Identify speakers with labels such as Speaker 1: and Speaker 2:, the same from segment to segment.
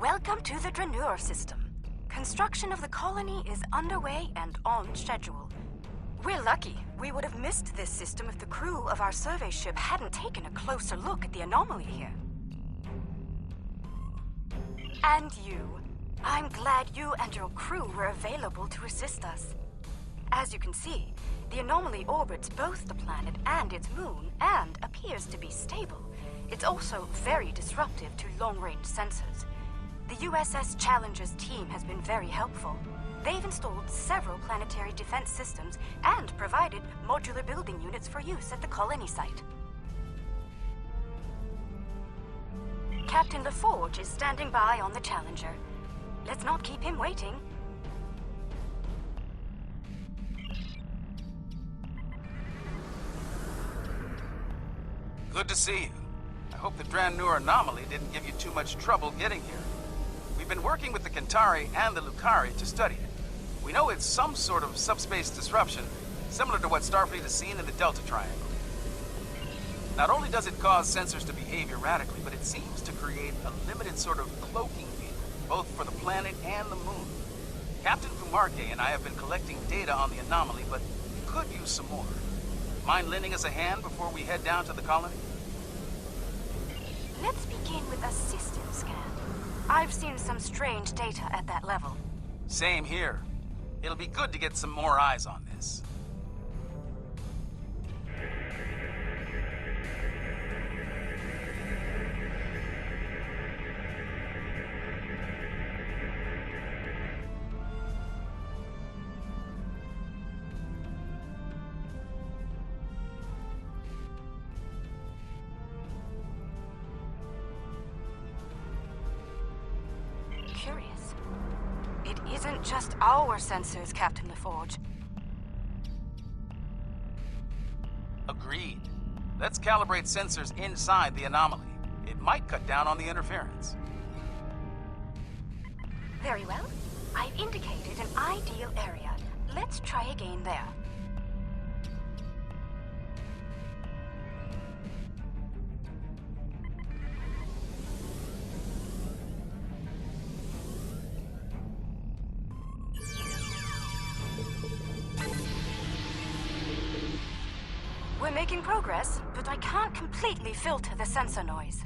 Speaker 1: Welcome to the Dranur system. Construction of the colony is underway and on schedule. We're lucky. We would have missed this system if the crew of our survey ship hadn't taken a closer look at the anomaly here. And you. I'm glad you and your crew were available to assist us. As you can see, the anomaly orbits both the planet and its moon, and appears to be stable. It's also very disruptive to long-range sensors. The USS Challenger's team has been very helpful. They've installed several planetary defense systems and provided modular building units for use at the colony site. Captain LaForge is standing by on the Challenger. Let's not keep him waiting.
Speaker 2: Good to see you. I hope the Dranur anomaly didn't give you too much trouble getting here. We've been working with the Kentari and the Lukari to study it. We know it's some sort of subspace disruption, similar to what Starfleet has seen in the Delta Triangle. Not only does it cause sensors to behave erratically, but it seems to create a limited sort of cloaking field, both for the planet and the moon. Captain Fumarke and I have been collecting data on the anomaly, but could use some more. Mind lending us a hand before we head down to the colony?
Speaker 1: Let's begin with a system scan. I've seen some strange data at that level.
Speaker 2: Same here. It'll be good to get some more eyes on this.
Speaker 1: Curious. It isn't just our sensors, Captain LaForge.
Speaker 2: Agreed. Let's calibrate sensors inside the anomaly. It might cut down on the interference.
Speaker 1: Very well. I've indicated an ideal area. Let's try again there. We're making progress, but I can't completely filter the sensor noise.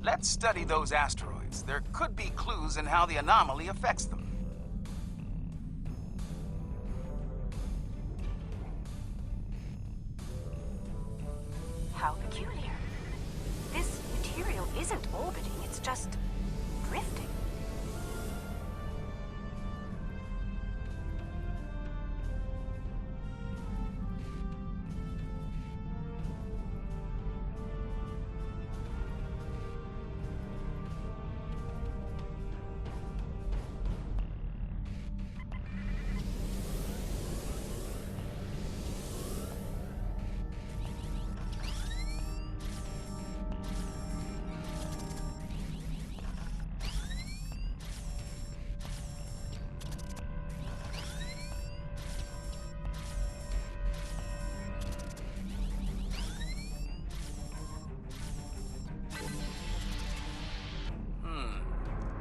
Speaker 2: Let's study those asteroids. There could be clues in how the anomaly affects them.
Speaker 1: How peculiar. This material isn't orbiting, it's just drifting.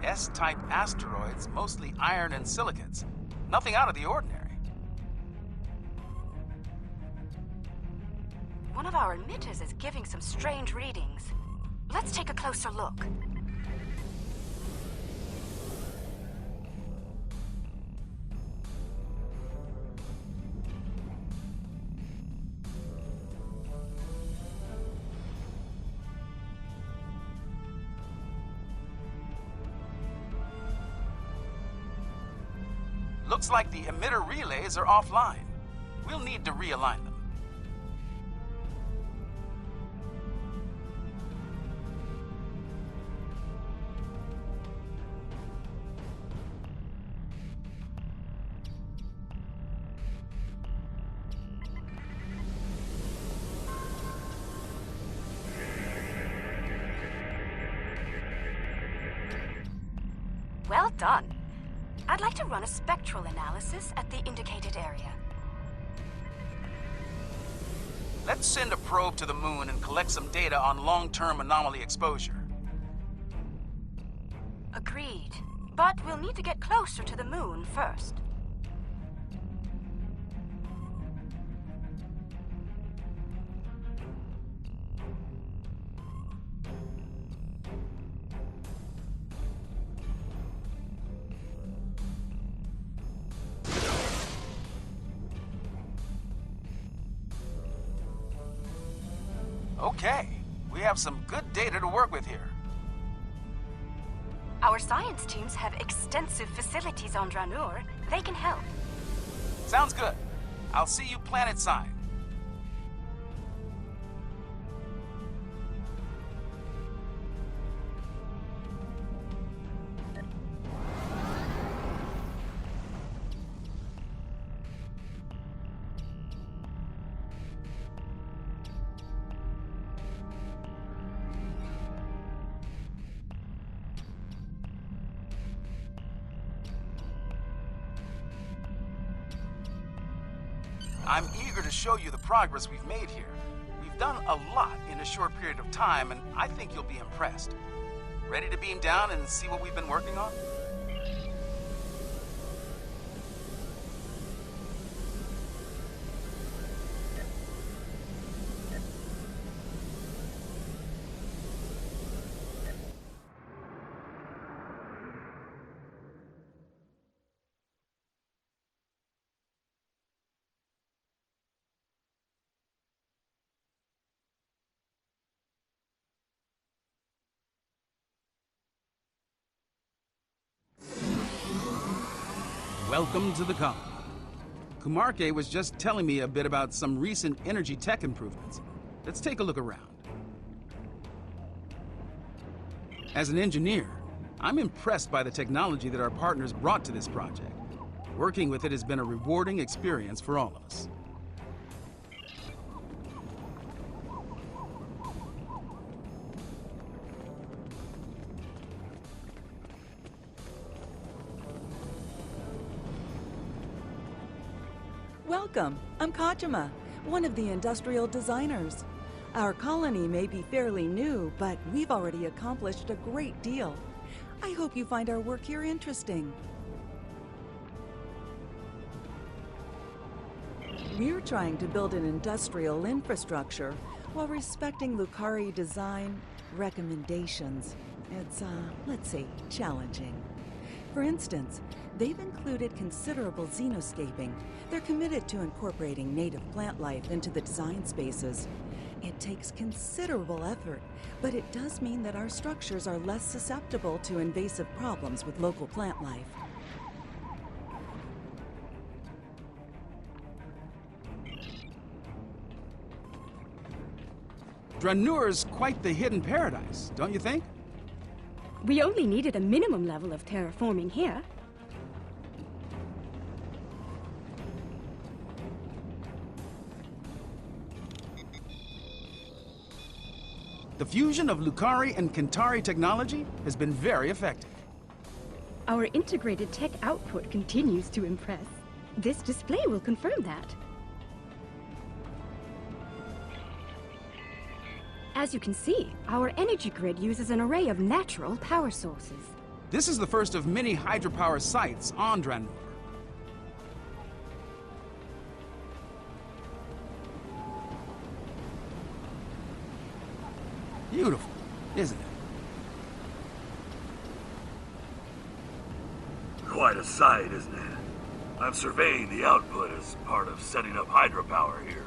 Speaker 2: S-type asteroids, mostly iron and silicates. Nothing out of the ordinary.
Speaker 1: One of our emitters is giving some strange readings. Let's take a closer look.
Speaker 2: Looks like the emitter relays are offline. We'll need to realign them.
Speaker 1: Well done. I'd like to run a spectral analysis at the indicated area.
Speaker 2: Let's send a probe to the moon and collect some data on long-term anomaly exposure.
Speaker 1: Agreed. But we'll need to get closer to the moon first.
Speaker 2: Okay, we have some good data to work with here.
Speaker 1: Our science teams have extensive facilities on Dranur. They can help.
Speaker 2: Sounds good. I'll see you planet side. I'm eager to show you the progress we've made here. We've done a lot in a short period of time, and I think you'll be impressed. Ready to beam down and see what we've been working on? Welcome to the colony. Kumarke was just telling me a bit about some recent energy tech improvements. Let's take a look around. As an engineer, I'm impressed by the technology that our partners brought to this project. Working with it has been a rewarding experience for all of us.
Speaker 3: Welcome. I'm Kachima, one of the industrial designers. Our colony may be fairly new, but we've already accomplished a great deal. I hope you find our work here interesting. We're trying to build an industrial infrastructure while respecting Lukari design recommendations. It's, let's say, challenging. For instance, they've included considerable xenoscaping. They're committed to incorporating native plant life into the design spaces. It takes considerable effort, but it does mean that our structures are less susceptible to invasive problems with local plant life.
Speaker 2: Dranur's quite the hidden paradise, don't you think?
Speaker 4: We only needed a minimum level of terraforming here.
Speaker 2: The fusion of Lukari and Kentari technology has been very effective.
Speaker 4: Our integrated tech output continues to impress. This display will confirm that. As you can see, our energy grid uses an array of natural power sources.
Speaker 2: This is the first of many hydropower sites on Dranur. Beautiful, isn't it?
Speaker 5: Quite a sight, isn't it? I'm surveying the output as part of setting up hydropower here.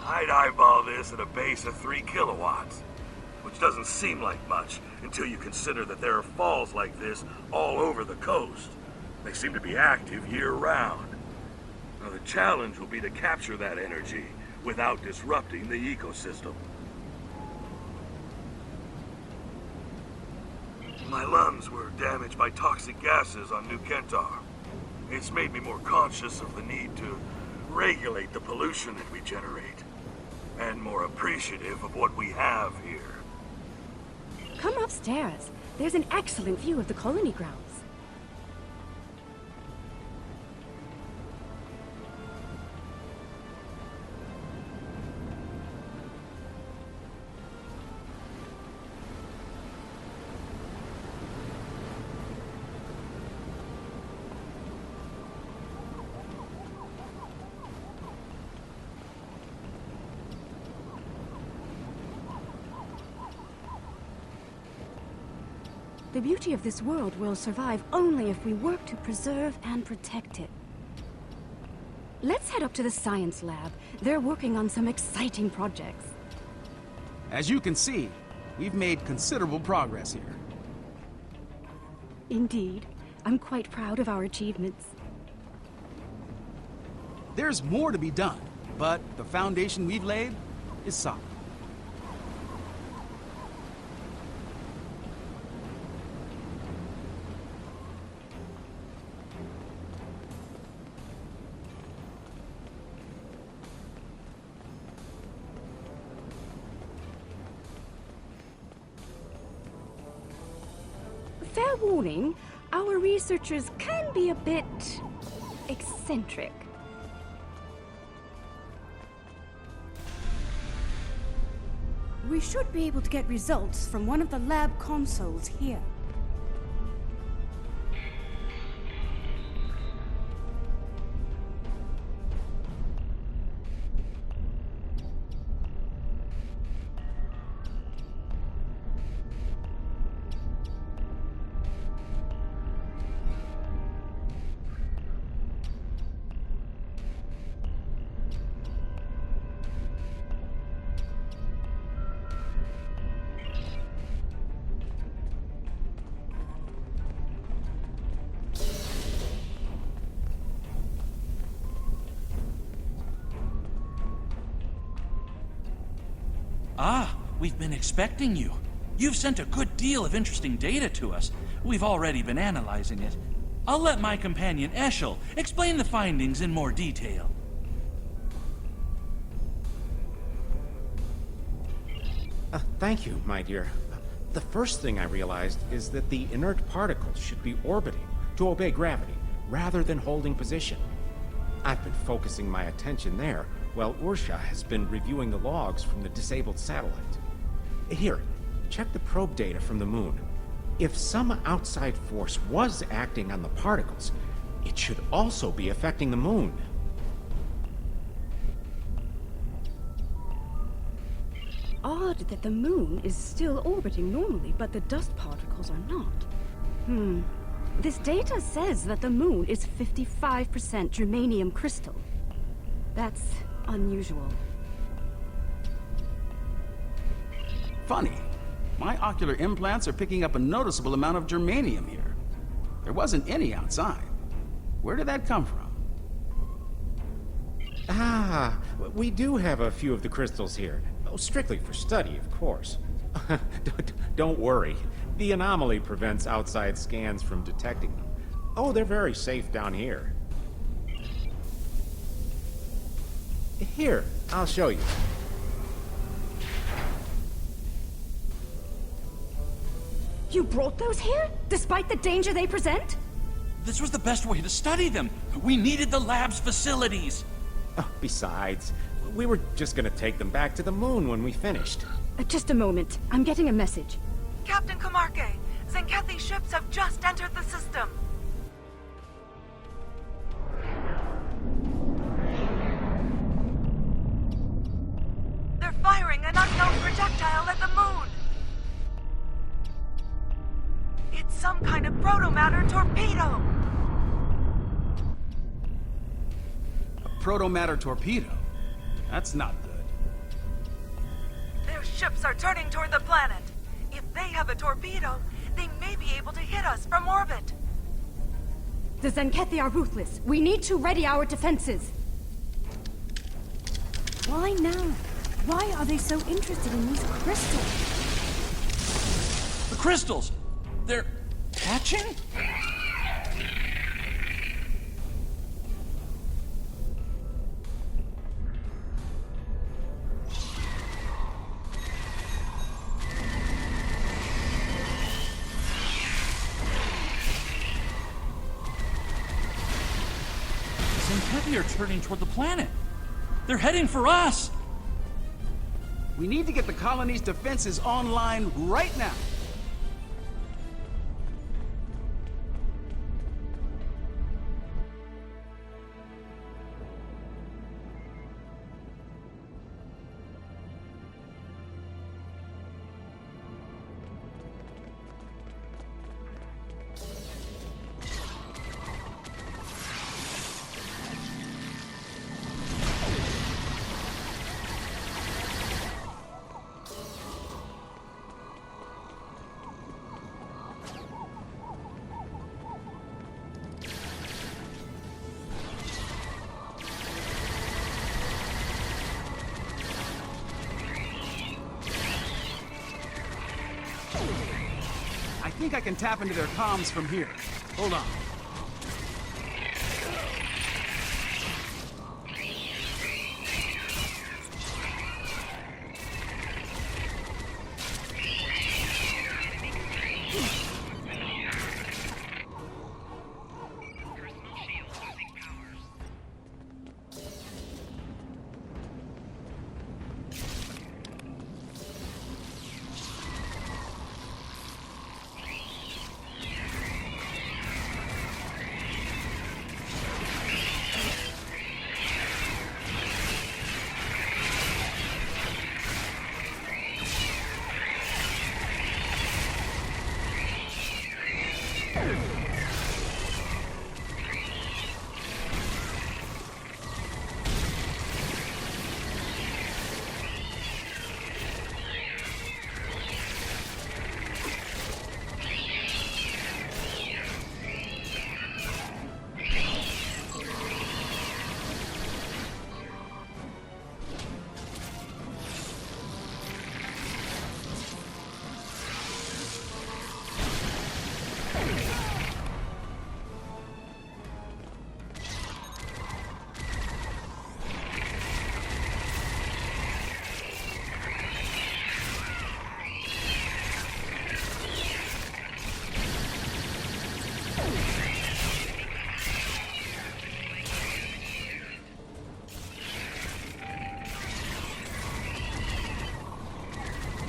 Speaker 5: I'd eyeball this at a base of 3 kilowatts, which doesn't seem like much until you consider that there are falls like this all over the coast. They seem to be active year-round. Now the challenge will be to capture that energy without disrupting the ecosystem. My lungs were damaged by toxic gases on New Kentar. It's made me more conscious of the need to regulate the pollution that we generate, and more appreciative of what we have here.
Speaker 4: Come upstairs. There's an excellent view of the colony grounds. The beauty of this world will survive only if we work to preserve and protect it. Let's head up to the science lab. They're working on some exciting projects.
Speaker 2: As you can see, we've made considerable progress here.
Speaker 4: Indeed. I'm quite proud of our achievements.
Speaker 2: There's more to be done, but the foundation we've laid is solid.
Speaker 4: Fair warning, our researchers can be a bit eccentric.
Speaker 6: We should be able to get results from one of the lab consoles here.
Speaker 7: Ah, we've been expecting you. You've sent a good deal of interesting data to us. We've already been analyzing it. I'll let my companion Eshel explain the findings in more detail.
Speaker 8: Thank you, my dear. The first thing I realized is that the inert particles should be orbiting to obey gravity, rather than holding position. I've been focusing my attention there, while Ursha has been reviewing the logs from the disabled satellite. Here, check the probe data from the moon. If some outside force was acting on the particles, it should also be affecting the moon.
Speaker 4: Odd that the moon is still orbiting normally, but the dust particles are not. This data says that the moon is 55% germanium crystal. That's unusual.
Speaker 2: Funny. My ocular implants are picking up a noticeable amount of germanium here. There wasn't any outside. Where did that come from?
Speaker 8: Ah, we do have a few of the crystals here. Oh, strictly for study, of course. Don't worry. The anomaly prevents outside scans from detecting them. Oh, they're very safe down here. Here, I'll show you.
Speaker 4: You brought those here, despite the danger they present?
Speaker 7: This was the best way to study them. We needed the lab's facilities.
Speaker 8: Oh, besides, we were just gonna take them back to the moon when we finished.
Speaker 4: Just a moment. I'm getting a message.
Speaker 9: Captain Kamarke, Zenkethi's ships have just entered the system. They're firing an unknown projectile at the moon. It's some kind of protomatter torpedo.
Speaker 2: A protomatter torpedo? That's not good.
Speaker 9: Their ships are turning toward the planet. If they have a torpedo, they may be able to hit us from orbit.
Speaker 4: The Zenkethi are ruthless. We need to ready our defenses.
Speaker 6: Why now? Why are they so interested in these crystals?
Speaker 7: The crystals! They're hatching? Zenkethi are turning toward the planet. They're heading for us.
Speaker 2: We need to get the colony's defenses online right now. think I can tap into their comms from here. Hold on.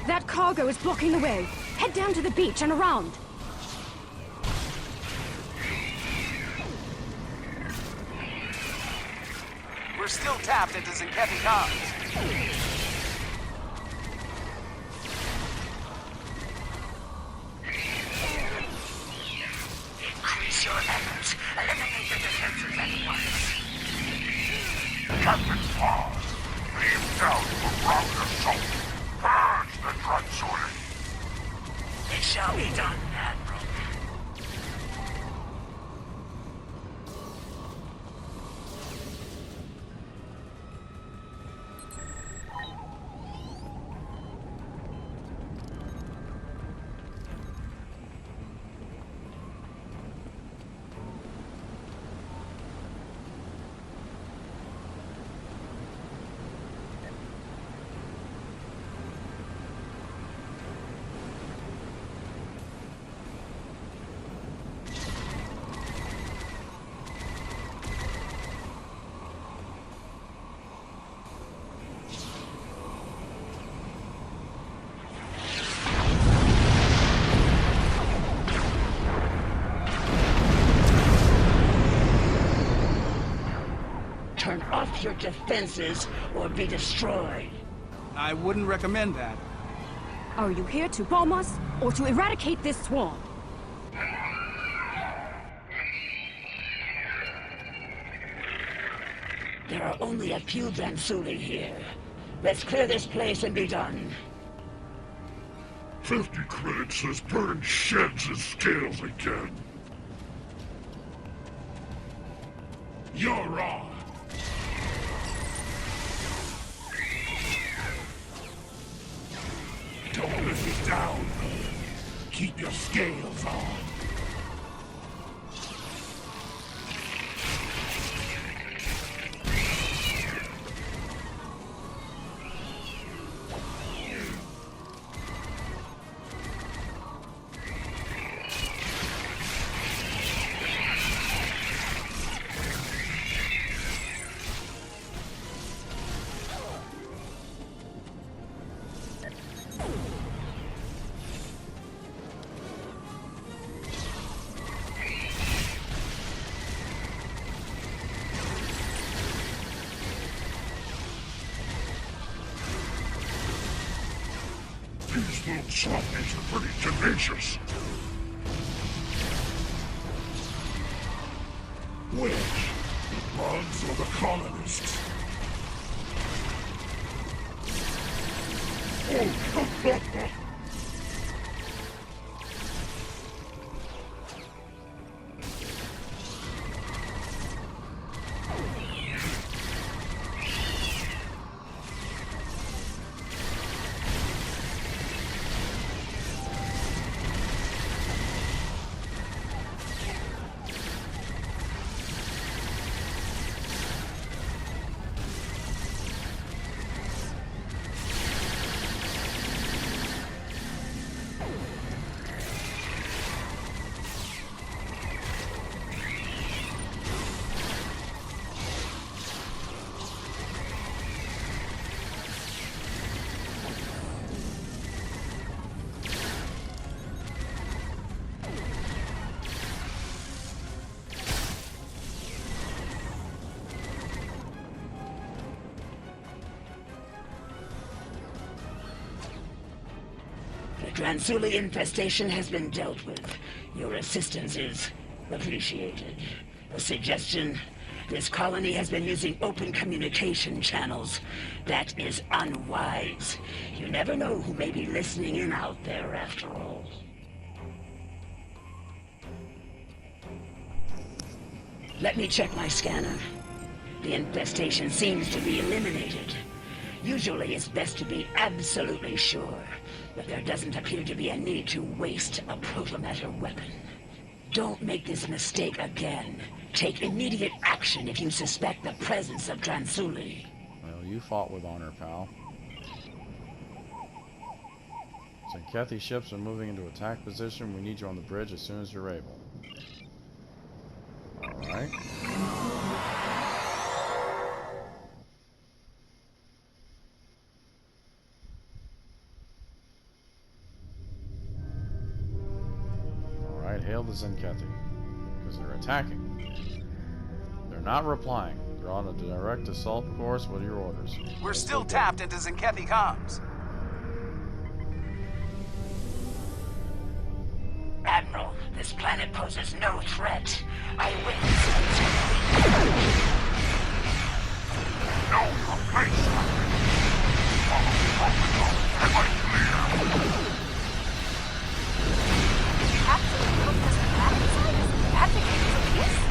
Speaker 4: That cargo is blocking the way. Head down to the beach and around.
Speaker 2: We're still tapped into Zenkethi comms.
Speaker 5: Increase your efforts. Eliminate the defenses at once. Captain Paul, leave down the ground assault. Purge the Dratsuli. It shall be done, Admiral.
Speaker 10: Turn off your defenses or be destroyed.
Speaker 2: I wouldn't recommend that.
Speaker 4: Are you here to bomb us or to eradicate this swarm?
Speaker 10: There are only a few Dratsuli here. Let's clear this place and be done.
Speaker 5: 50 credits has burned sheds and scales again. You're on. Don't let me down. Keep your scales on. These little softies are pretty tenacious. Which? The bugs or the colonists? Oh,
Speaker 10: Dransuli infestation has been dealt with. Your assistance is appreciated. A suggestion? This colony has been using open communication channels. That is unwise. You never know who may be listening in out there after all. Let me check my scanner. The infestation seems to be eliminated. Usually it's best to be absolutely sure, but there doesn't appear to be a need to waste a protomatter weapon. Don't make this mistake again. Take immediate action if you suspect the presence of Dransuli.
Speaker 11: Well, you fought with honor, pal. Zenkethi ships are moving into attack position. We need you on the bridge as soon as you're able. Alright. Alright, hail the Zenkethi. Because they're attacking. They're not replying. They're on a direct assault course. What are your orders?
Speaker 2: We're still tapped into Zenkethi comms.
Speaker 10: Admiral, this planet poses no threat. I witness
Speaker 5: No replacement.
Speaker 1: Captain Professor Valentine is advocating for peace?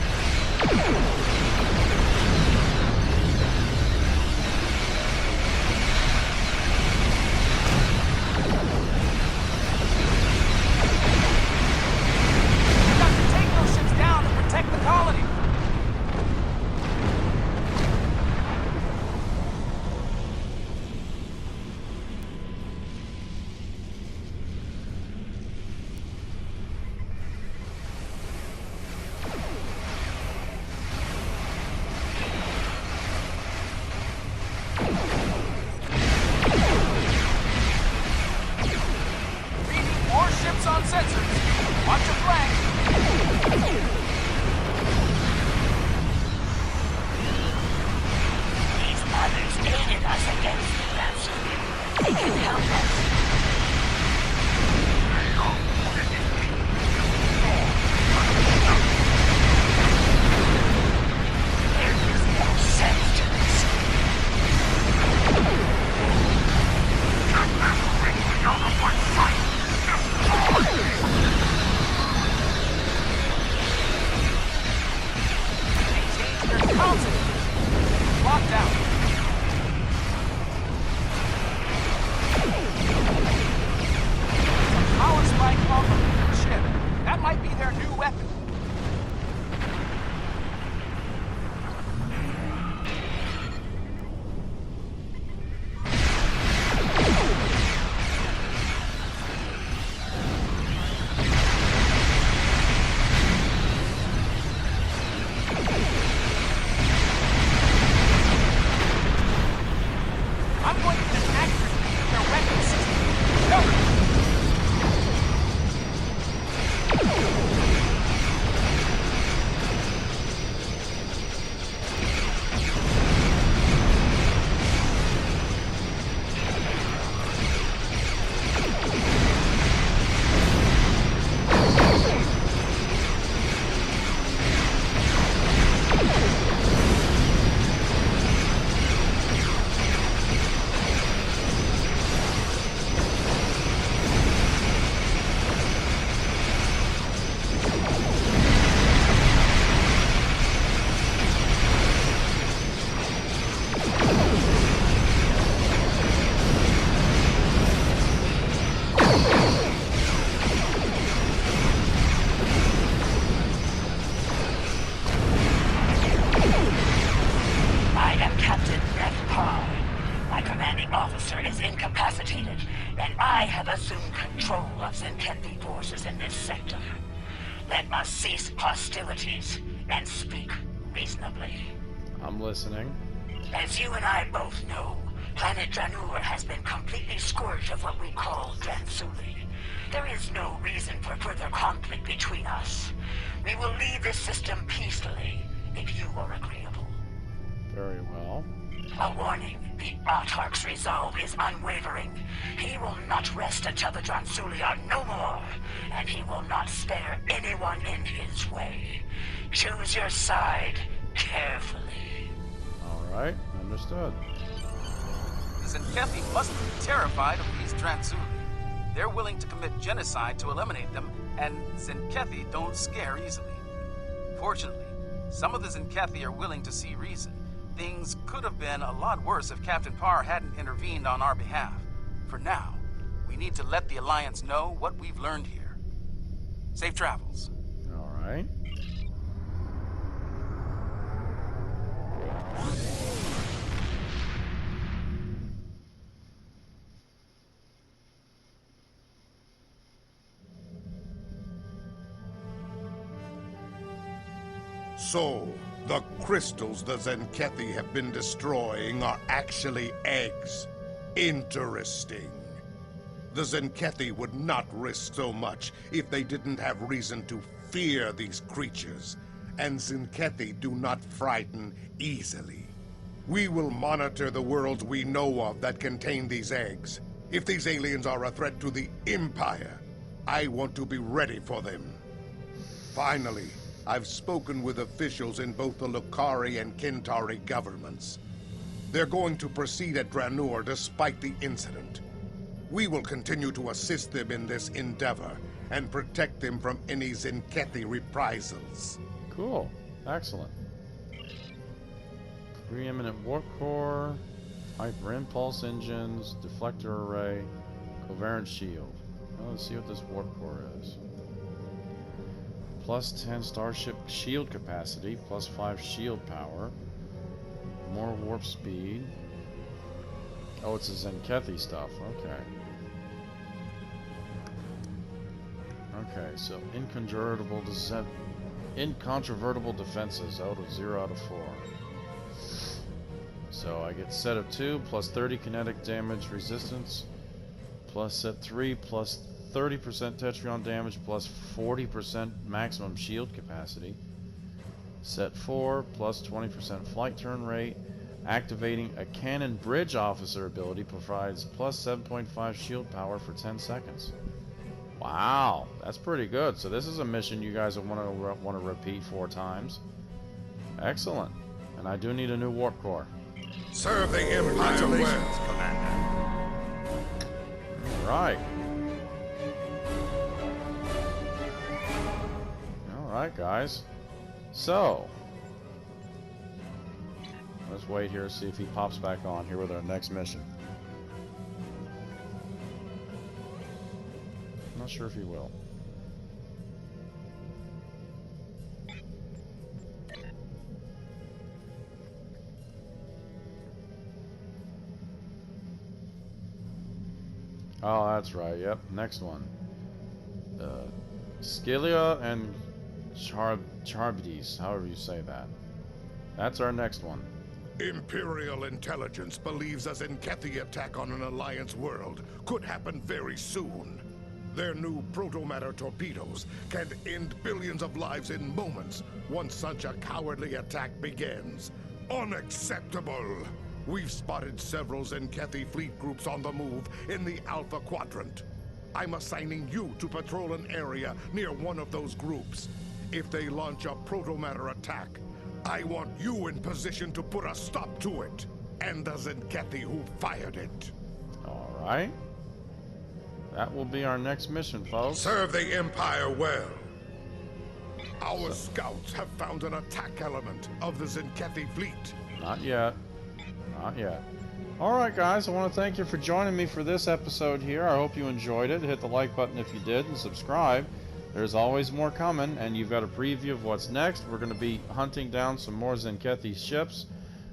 Speaker 10: Let us cease hostilities and speak reasonably.
Speaker 11: I'm listening.
Speaker 10: As you and I both know, planet Draenor has been completely scourged of what we call Dransuli. There is no reason for further conflict between us. We will leave this system peacefully, if you are agreeable.
Speaker 11: Very well.
Speaker 10: A warning. The Autarch's resolve is unwavering. He will not rest until the Dronsuli are no more, and he will not spare anyone in his way. Choose your side carefully.
Speaker 11: Alright, understood.
Speaker 2: The Zenkethi must be terrified of these Dronsuli. They're willing to commit genocide to eliminate them, and Zenkethi don't scare easily. Fortunately, some of the Zenkethi are willing to see reason. Things could have been a lot worse if Captain Parr hadn't intervened on our behalf. For now, we need to let the Alliance know what we've learned here. Safe travels.
Speaker 11: Alright.
Speaker 12: So, the crystals the Zenkethi have been destroying are actually eggs. Interesting. The Zenkethi would not risk so much if they didn't have reason to fear these creatures, and Zenkethi do not frighten easily. We will monitor the worlds we know of that contain these eggs. If these aliens are a threat to the Empire, I want to be ready for them. Finally, I've spoken with officials in both the Lukari and Kintari governments. They're going to proceed at Dranur despite the incident. We will continue to assist them in this endeavor and protect them from any Zenkethi reprisals.
Speaker 11: Cool. Excellent. Preeminent warp core, hyper impulse engines, deflector array, coherent shield. Well, let's see what this warp core is. Plus 10 starship shield capacity, plus 5 shield power, more warp speed. Oh, it's a Zenkethi stuff. Okay. Okay, so incontrovertible defenses out of 0 out of 4. So I get set of 2 plus 30 kinetic damage resistance, plus set 3 plus 30% Tetrion damage plus 40% maximum shield capacity. Set 4 plus 20% flight turn rate. Activating a cannon bridge officer ability provides plus 7.5 shield power for 10 seconds. Wow, that's pretty good. So this is a mission you guys want to repeat 4 times. Excellent. And I do need a new warp core.
Speaker 12: Serve the Empire well, Commander.
Speaker 11: Right. Alright, guys. So, let's wait here, see if he pops back on here with our next mission. I'm not sure if he will. Oh, that's right. Yep, next one. Scylla and Charybdis, however you say that. That's our next one.
Speaker 12: Imperial intelligence believes a Zenkethi attack on an Alliance world could happen very soon. Their new protomatter torpedoes can end billions of lives in moments once such a cowardly attack begins. Unacceptable! We've spotted several Zenkethi fleet groups on the move in the Alpha Quadrant. I'm assigning you to patrol an area near one of those groups. If they launch a protomatter attack, I want you in position to put a stop to it, and the Zenkethi who fired it.
Speaker 11: Alright. That will be our next mission, folks.
Speaker 12: Serve the Empire well. Our scouts have found an attack element of the Zenkethi fleet.
Speaker 11: Not yet. Not yet. Alright, guys, I want to thank you for joining me for this episode here. I hope you enjoyed it. Hit the like button if you did, and subscribe. There's always more coming, and you've got a preview of what's next. We're going to be hunting down some more Zenkethi ships,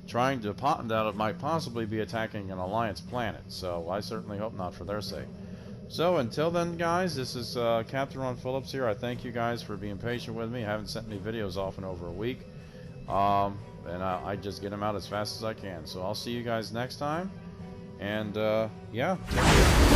Speaker 11: trying to that it might possibly be attacking an Alliance planet. So I certainly hope not for their sake. So until then, guys, this is Captain Ron Phillips here. I thank you guys for being patient with me. I haven't sent me videos off in over a week. And I just get them out as fast as I can. So I'll see you guys next time. And, yeah, take care.